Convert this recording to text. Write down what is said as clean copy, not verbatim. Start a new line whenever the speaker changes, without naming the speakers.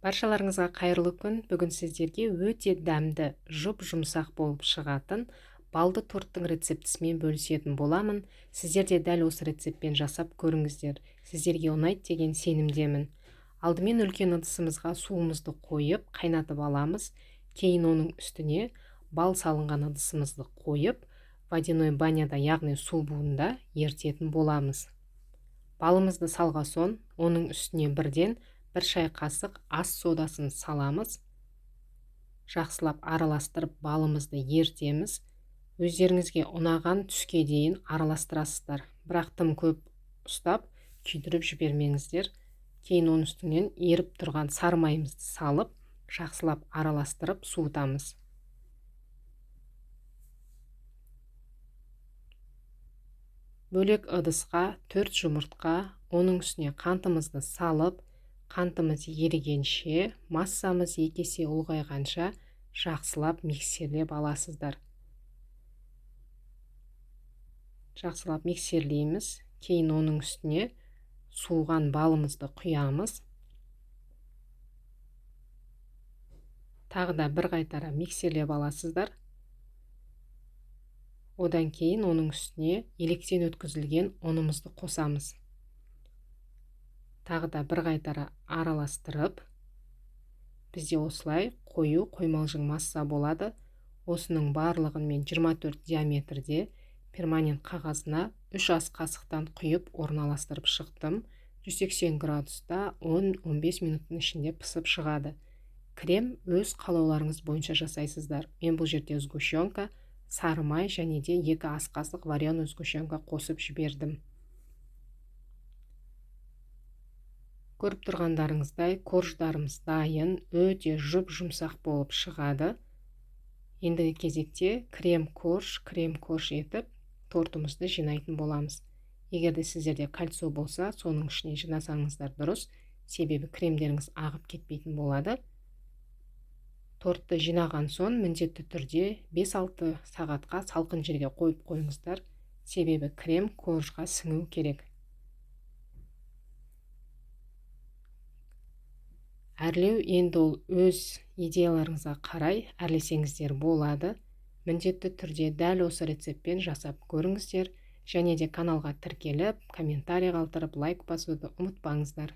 Баршаларыңызға қайырлы күн. Бүгін сіздерге өте дәмді, жұмсақ болып шығатын балды торттың рецептісімен бөлісетін боламын. Сіздер де дәл осы рецептпен жасап көріңіздер. Сіздерге ұнайды деген сенімдемін. Алдымен үлкен ыдысымызға суымызды қойып, қайнатып аламыз. Кейін оның үстіне бал салынған ыдысымызды қойып, водяной баняда, яғни су буында ертетін боламыз. Балымызды салған соң, оның үстіне бірден 1 шай қасық ас содасын саламыз. Жақсылап араластырып балымызды ертеміз. Өздеріңізге ұнаған түске дейін араластырасыздар. Бірақ тым көп ұстап, күйдіріп жібермеңіздер. Кейін оның үстінен еріп тұрған сары майымызды салып, жақсылап араластырып суытамыз. Бөлек ыдысқа 4 жұмыртқа, оның үстіне қантымызды салып, қантымыз ерігенше, массамыз 2 есе ұлғайғанша жақсылап миксерлеп аласыздар. Жақсылап миксерлейміз. Кейін оның үстіне суыған балымызды құямыз. Тағы да бір қайтара миксерлеп аласыздар. Одан кейін оның үстіне електен өткізілген ұнымызды қосамыз. Тағы да бір қайтара араластырып, бізде осылай қою қоймалжың масса болады. Осының барлығын мен 24 диаметрде перманент қағазына 3 ас қасықтан құйып орналастырып шықтым. 180 градуста 10-15 минуттың ішінде пісіп шығады. Крем өз қалауларыңыз бойынша жасайсыздар. Мен бұл жерде сгущенка, сары май және де 2 ас қасық вареный сгущенка қосып жібердім. Көріп тұрғандарыңыздай, корждарымыз дайын, өте жұмсақ болып шығады. Ендігі кезекте крем-корж етіп, тортымызды жинайтын боламыз. Егер де сіздерде кальций болса, соның ішіне жинасаңыздар дұрыс, себебі кремдеріңіз ағып кетпейтін болады. Тортты жинаған соң міндетті түрде 5-6 сағатқа салқын жерге қойып қойыңыздар, себебі крем коржға сіңу керек. Әрлеу енді ол өз идеяларыңызға қарай әрлесеңіздер болады. Міндетті түрде дәл осы рецептпен жасап көріңіздер, және де каналға тіркеліп, комментарий қалдырып, лайк басуды ұмытпаңыздар.